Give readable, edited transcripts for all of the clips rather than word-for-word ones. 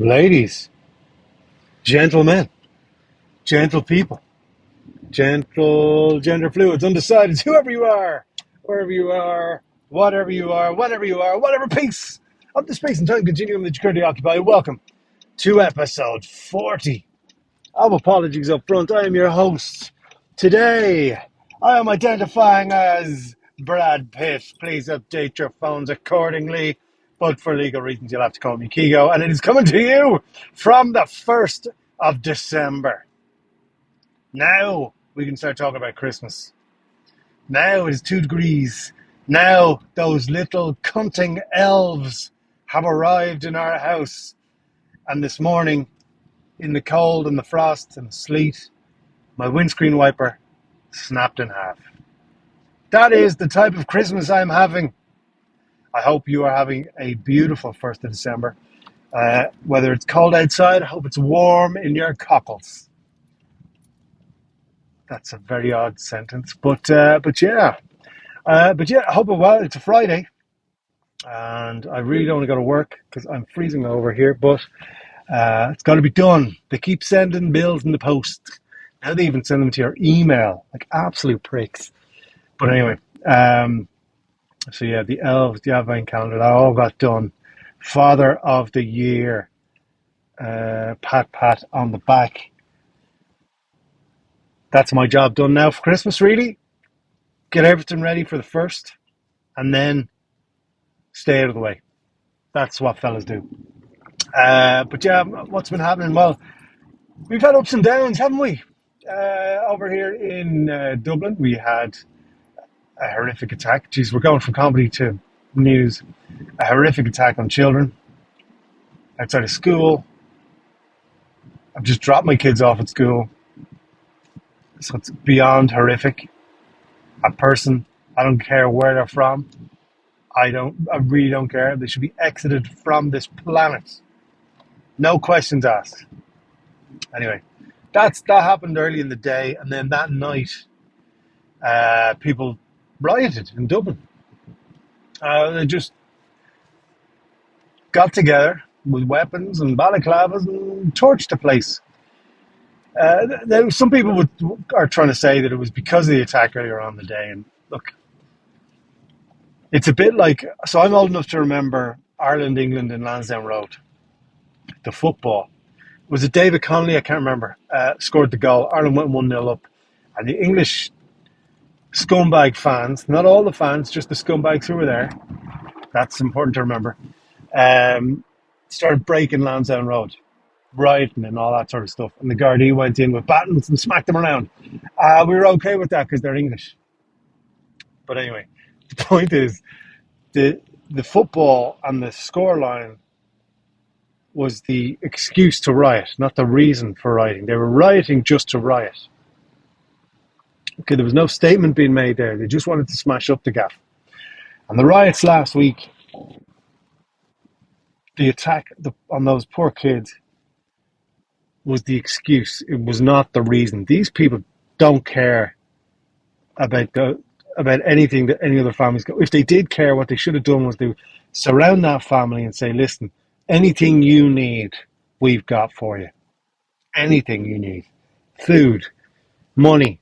Ladies, gentlemen, gentle people, gentle gender fluids, undecideds, whoever you are, wherever you are, whatever you are, whatever you are, whatever piece of the space and time continuum that you currently occupy, welcome to episode 40 of Apologies Up Front. I am your host. Today, I am identifying as Brad Pitt. Please update your phones accordingly. But for legal reasons, you'll have to call me Kigo. And it is coming to you from the 1st of December. Now we can start talking about Christmas. Now it is 2 degrees. Now those little cunting elves have arrived in our house. And this morning, in the cold and the frost and the sleet, my windscreen wiper snapped in half. That is the type of Christmas I'm having. I hope you are having a beautiful 1st of December. Whether it's cold outside, I hope it's warm in your cockles. That's a very odd sentence, but yeah. I hope it well. It's a Friday, and I really don't want to go to work because I'm freezing over here, but it's got to be done. They keep sending bills in the post. Now they even send them to your email, like absolute pricks. But anyway, so yeah, the elves, the advent calendar, that all got done. Father of the year, pat on the back. That's my job done now for Christmas, really. Get everything ready for the 1st, and then stay out of the way. That's what fellas do. But yeah, what's been happening? Well, we've had ups and downs, haven't we? Over here in Dublin, we had a horrific attack. Jeez, we're going from comedy to news. A horrific attack on children outside of school. I've just dropped my kids off at school. So it's beyond horrific. A person, I don't care where they're from. I really don't care. They should be exited from this planet. No questions asked. Anyway, that happened early in the day, and then that night, people rioted in Dublin. They just got together with weapons and balaclavas and torched the place. Some people are trying to say that it was because of the attack earlier on in the day. And look, it's a bit like, so I'm old enough to remember Ireland, England and Lansdowne Road. The football. Was it David Connolly? I can't remember. Scored the goal. Ireland went 1-0 up. And the English scumbag fans, not all the fans, just the scumbags who were there, that's important to remember, started breaking Lansdowne Road, rioting and all that sort of stuff. And the Gardaí went in with batons and smacked them around. We were okay with that because they're English. But anyway, the point is, the football and the scoreline was the excuse to riot, not the reason for rioting. They were rioting just to riot. Okay, there was no statement being made there. They just wanted to smash up the gaff. And the riots last week, the attack on those poor kids was the excuse. It was not the reason. These people don't care about anything that any other families go. If they did care, what they should have done was to surround that family and say, listen, anything you need, we've got for you. Anything you need. Food, money,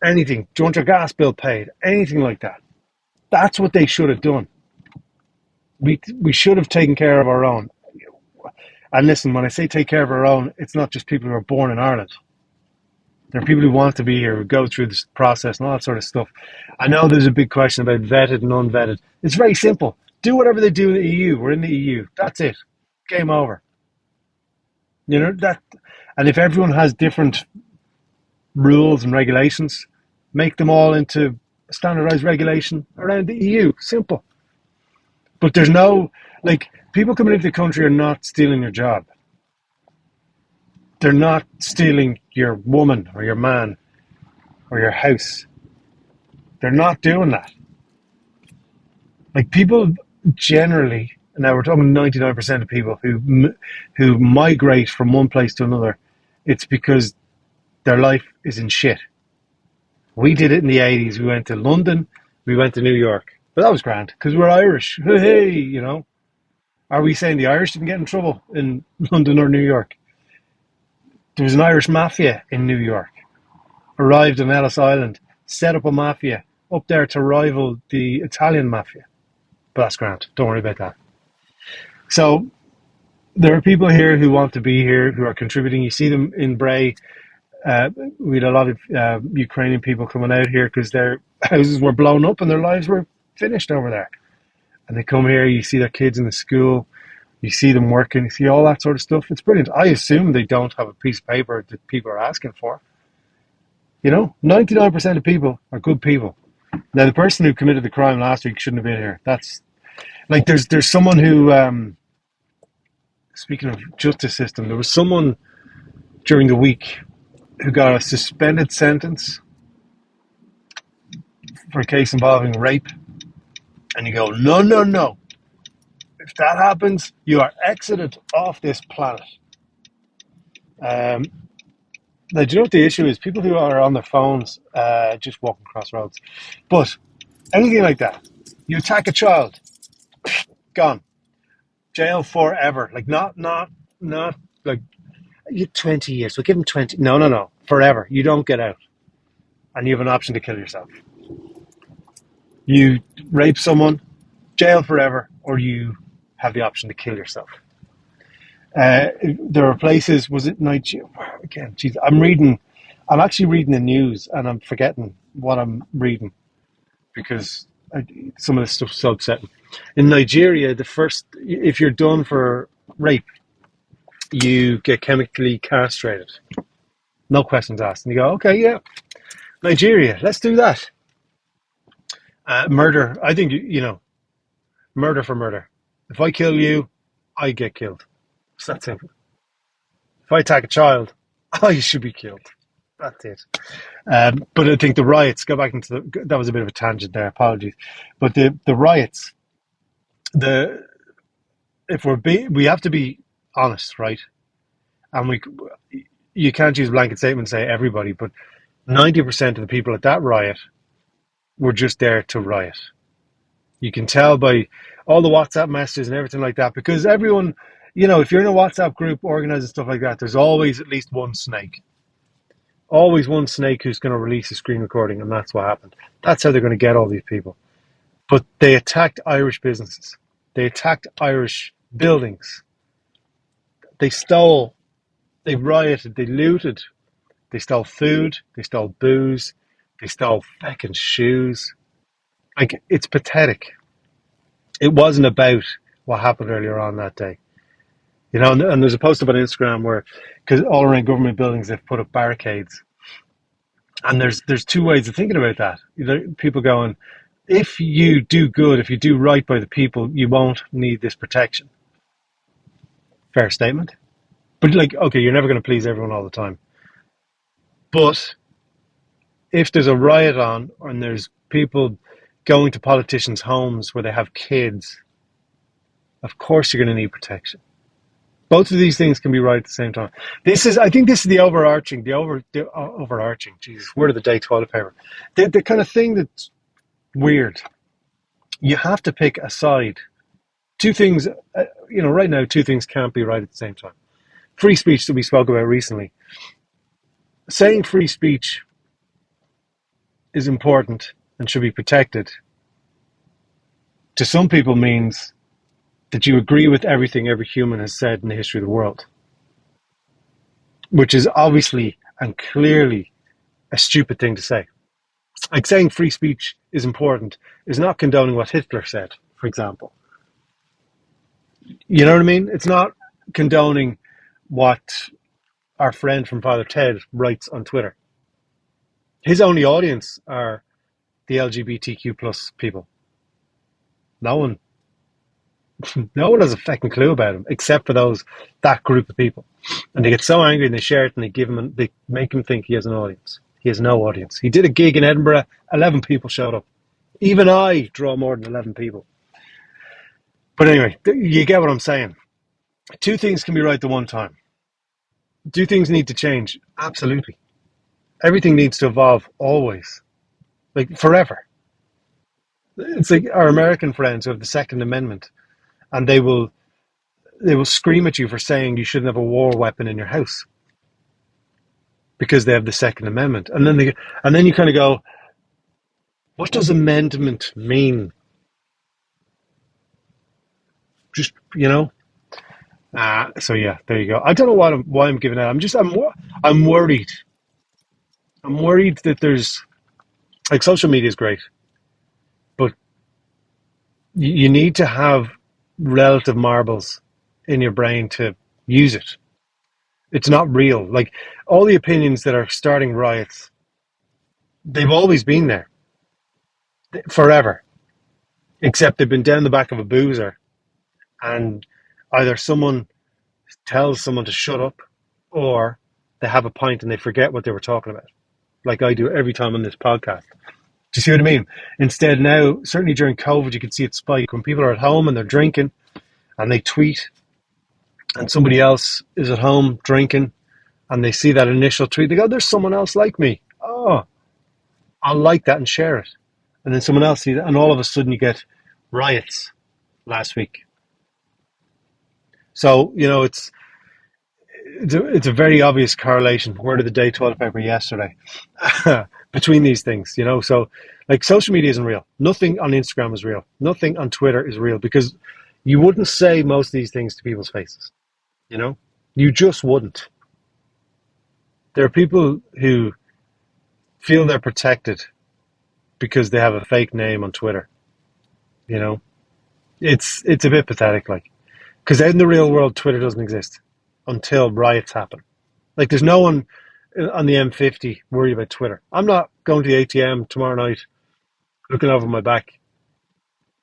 anything. Do you want your gas bill paid? Anything like that. That's what they should have done. We should have taken care of our own. And listen, when I say take care of our own, it's not just people who are born in Ireland. There are people who want to be here, who go through this process and all that sort of stuff. I know there's a big question about vetted and unvetted. It's very simple. Do whatever they do in the EU. We're in the EU. That's it. Game over. You know that. And if everyone has different rules and regulations, make them all into a standardized regulation around the EU. Simple. But there's no, people coming into the country are not stealing your job. They're not stealing your woman or your man or your house. They're not doing that. People generally, now we're talking 99% of people who migrate from one place to another, it's because their life is in shit. We did it in the 80s. We went to London, we went to New York. But that was grand, because we're Irish. Hey, Are we saying the Irish didn't get in trouble in London or New York? There was an Irish mafia in New York, arrived on Ellis Island, set up a mafia up there to rival the Italian mafia. But that's grand. Don't worry about that. So there are people here who want to be here, who are contributing. You see them in Bray. We had a lot of Ukrainian people coming out here because their houses were blown up and their lives were finished over there. And they come here, you see their kids in the school, you see them working, you see all that sort of stuff. It's brilliant. I assume they don't have a piece of paper that people are asking for. 99% of people are good people. Now, the person who committed the crime last week shouldn't have been here. That's like there's someone who, speaking of justice system, there was someone during the week who got a suspended sentence for a case involving rape. And you go, no, no, no. If that happens, you are exited off this planet. Now, do you know what the issue is? People who are on their phones just walking across roads. But anything like that, you attack a child, gone. Jail forever. Like, not like, you 20 years. We'll give him 20. No, no, no. Forever. You don't get out. And you have an option to kill yourself. You rape someone, jail forever, or you have the option to kill yourself. There are places, was it Nigeria? Again, geez, I'm actually reading the news and I'm forgetting what I'm reading because some of this stuff's so upsetting. In Nigeria, if you're done for rape, you get chemically castrated. No questions asked. And you go, okay, yeah, Nigeria, let's do that. Murder, I think, murder for murder. If I kill you, I get killed. It's that simple. If I attack a child, I should be killed. That's it. But I think the riots, go back into that was a bit of a tangent there, apologies. But the riots, we have to be honest, right? And you can't use blanket statement and say everybody, but 90% of the people at that riot were just there to riot. You can tell by all the WhatsApp messages and everything like that, because everyone, if you're in a WhatsApp group organizing stuff like that, there's always at least one snake. Always one snake who's going to release a screen recording, and that's what happened. That's how they're going to get all these people. But they attacked Irish businesses. They attacked Irish buildings. They stole, they rioted, they looted, they stole food, they stole booze, they stole fucking shoes. Like, it's pathetic. It wasn't about what happened earlier on that day. And there's a post up on Instagram where, because all around government buildings, they've put up barricades. And there's two ways of thinking about that. People going, if you do good, if you do right by the people, you won't need this protection. Fair statement. But okay, you're never going to please everyone all the time. But if there's a riot on and there's people going to politicians' homes where they have kids, of course you're going to need protection. Both of these things can be right at the same time. I think this is the overarching, Jesus, word of the day, toilet paper. The kind of thing that's weird. You have to pick a side. Two things, right now, two things can't be right at the same time. Free speech that we spoke about recently. Saying free speech is important and should be protected, to some people means that you agree with everything every human has said in the history of the world, which is obviously and clearly a stupid thing to say. Like, saying free speech is important is not condoning what Hitler said, for example. You know what I mean? It's not condoning what our friend from Father Ted writes on Twitter. His only audience are the LGBTQ plus people. No one has a fucking clue about him except for that group of people. And they get so angry and they share it and they make him think he has an audience. He has no audience. He did a gig in Edinburgh, 11 people showed up. Even I draw more than 11 people. But anyway, you get what I'm saying. Two things can be right at one time. Do things need to change? Absolutely. Everything needs to evolve always. Like, forever. It's like our American friends who have the Second Amendment, and they will they will scream at you for saying you shouldn't have a war weapon in your house because they have the Second Amendment. And then you kind of go, what does amendment mean? Just, so yeah, there you go. I don't know why I'm giving that. I'm worried. I'm worried that there's like social media is great, but you need to have relative marbles in your brain to use it. It's not real. Like all the opinions that are starting riots, they've always been there forever, except they've been down the back of a boozer, and either someone tells someone to shut up, or they have a pint and they forget what they were talking about, like I do every time on this podcast. Do you see what I mean? Instead, now, certainly during COVID, you can see it spike when people are at home and they're drinking and they tweet, and somebody else is at home drinking and they see that initial tweet. They go, "There's someone else like me. Oh, I'll like that and share it." And then someone else sees it, and all of a sudden you get riots last week. So, it's a very obvious correlation. Word of the day, toilet paper yesterday, between these things, So, like, social media isn't real. Nothing on Instagram is real. Nothing on Twitter is real because you wouldn't say most of these things to people's faces. You just wouldn't. There are people who feel they're protected because they have a fake name on Twitter. You know, it's a bit pathetic, like, because out in the real world, Twitter doesn't exist until riots happen. Like, there's no one on the M50 worried about Twitter. I'm not going to the ATM tomorrow night looking over my back,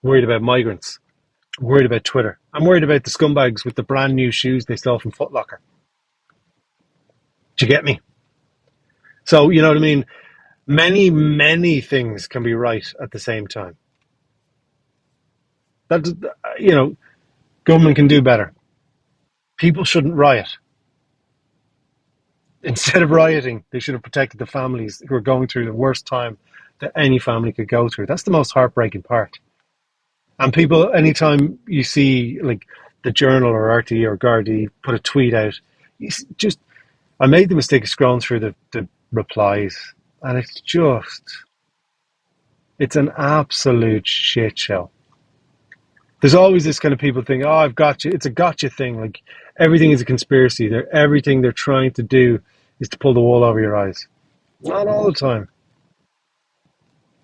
worried about migrants, worried about Twitter. I'm worried about the scumbags with the brand new shoes they stole from Foot Locker. Do you get me? So, you know what I mean? Many, many things can be right at the same time. That, government can do better. People shouldn't riot. Instead of rioting, they should have protected the families who are going through the worst time that any family could go through. That's the most heartbreaking part. And people, anytime you see like the Journal or RT or Gardaí put a tweet out, just, I made the mistake of scrolling through the replies, and it's an absolute shit show. There's always this kind of people think, "Oh, I've got you." It's a gotcha thing. Like, everything is a conspiracy. Everything they're trying to do is to pull the wool over your eyes. Not all the time.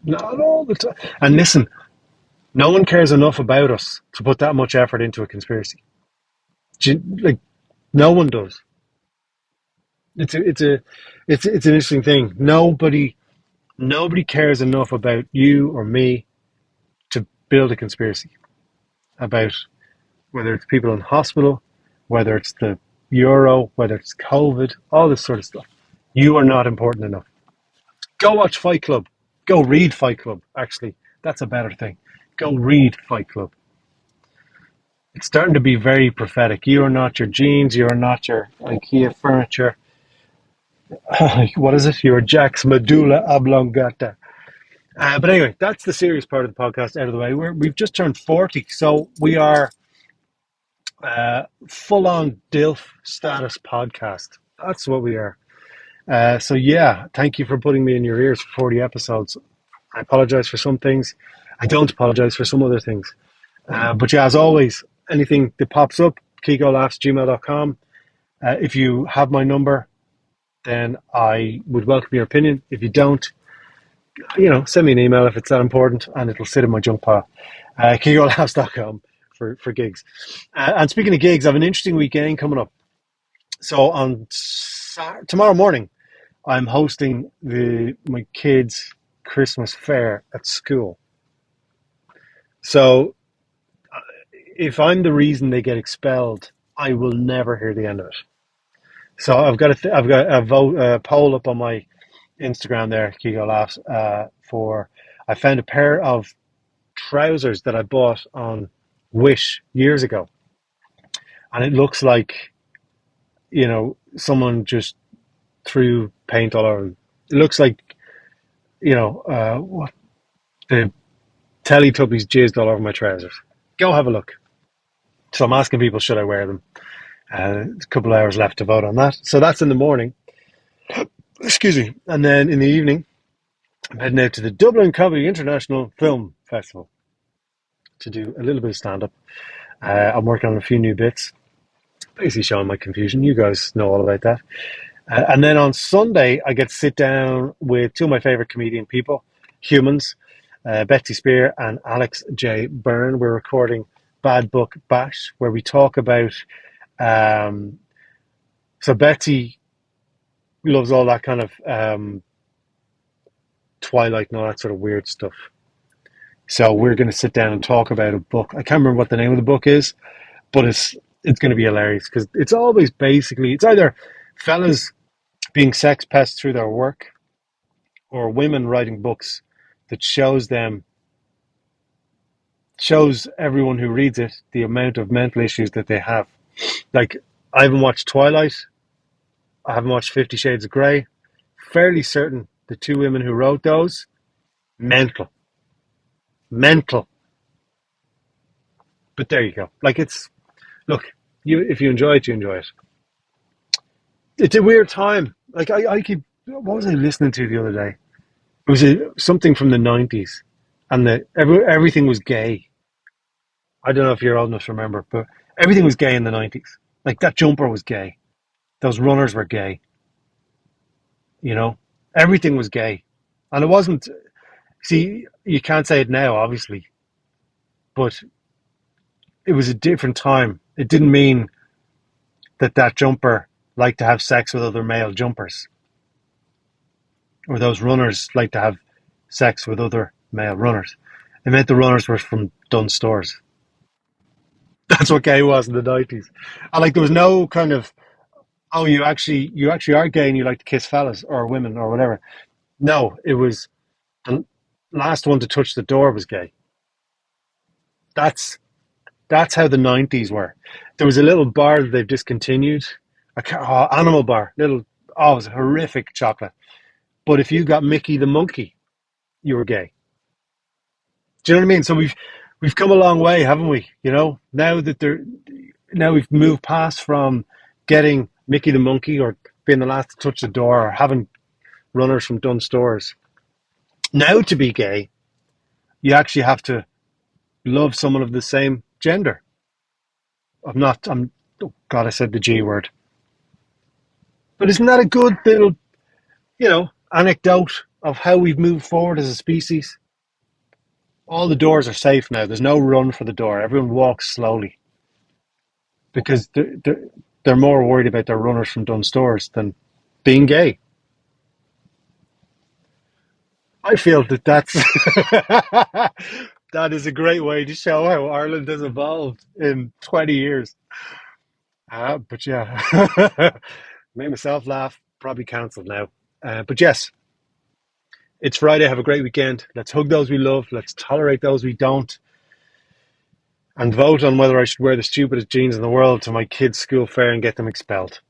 Not all the time. And listen, no one cares enough about us to put that much effort into a conspiracy. Like, no one does. It's an interesting thing. Nobody cares enough about you or me to build a conspiracy about whether it's people in hospital, whether it's the euro, whether it's COVID, all this sort of stuff. You are not important enough. Go watch Fight Club. Go read Fight Club, actually. That's a better thing. Go read Fight Club. It's starting to be very prophetic. You are not your jeans. You are not your IKEA furniture. What is it? You're Jack's medulla oblongata. But anyway, that's the serious part of the podcast out of the way. We've just turned 40, so we are full-on DILF status podcast. That's what we are. So yeah, thank you for putting me in your ears for 40 episodes. I apologize for some things. I don't apologize for some other things. But yeah, as always, anything that pops up, kigolaughs@gmail.com. If you have my number, then I would welcome your opinion. If you don't, send me an email if it's that important, and it'll sit in my junk pile. kigolaughs.com for gigs. And speaking of gigs, I have an interesting weekend coming up. So on tomorrow morning, I'm hosting my kids' Christmas fair at school. So if I'm the reason they get expelled, I will never hear the end of it. So I've got a poll up on my Instagram there, Kigo Laughs, I found a pair of trousers that I bought on Wish years ago, and it looks like someone just threw paint all over them. It looks like what the Teletubbies jizzed all over my trousers. Go have a look. So I'm asking people, should I wear them? A couple of hours left to vote on that. So that's in the morning. Excuse me. And then in the evening, I'm heading out to the Dublin Comedy International Film Festival to do a little bit of stand up. I'm working on a few new bits, basically showing my confusion. You guys know all about that. And then on Sunday, I get to sit down with two of my favorite comedian people, humans, Betsy Spear and Alex J. Byrne. We're recording Bad Book Bash, where we talk about. Um, so Betsy loves all that kind of Twilight and all that sort of weird stuff. So we're going to sit down and talk about a book. I can't remember what the name of the book is, but it's going to be hilarious because it's always basically it's either fellas being sex pests through their work or women writing books that shows everyone who reads it the amount of mental issues that they have. Like I haven't watched Twilight, I haven't watched 50 Shades of Grey. Fairly certain the two women who wrote those mental, mental. But there you go. Like it's look, you if you enjoy it, you enjoy it. It's a weird time. Like I keep what was I listening to the other day? It was something from the 90s, and everything was gay. I don't know if you're old enough to remember, but everything was gay in the 90s. Like that jumper was gay. Those runners were gay. You know, everything was gay. And it wasn't, see, you can't say it now, obviously, but it was a different time. It didn't mean that jumper liked to have sex with other male jumpers, or those runners liked to have sex with other male runners. It meant the runners were from done stores. That's what gay was in the 90s. And like there was no kind of, oh, you actually are gay and you like to kiss fellas or women or whatever. No, it was the last one to touch the door was gay. That's that's how the 90s were. There was a little bar that they've discontinued, Animal Bar, little, oh, it was horrific chocolate. But if you got Mickey the monkey, you were gay. Do you know what I mean? So we've come a long way, haven't we? You know, now we've moved past from getting Mickey the monkey or being the last to touch the door or having runners from Dunn stores. Now to be gay, you actually have to love someone of the same gender. Oh God, I said the G word. But isn't that a good little, anecdote of how we've moved forward as a species? All the doors are safe now. There's no run for the door. Everyone walks slowly because they're more worried about their runners from Dunn stores than being gay. I feel that's that is a great way to show how Ireland has evolved in 20 years. But yeah, made myself laugh. Probably cancelled now. But yes, it's Friday. Have a great weekend. Let's hug those we love. Let's tolerate those we don't. And vote on whether I should wear the stupidest jeans in the world to my kids' school fair and get them expelled.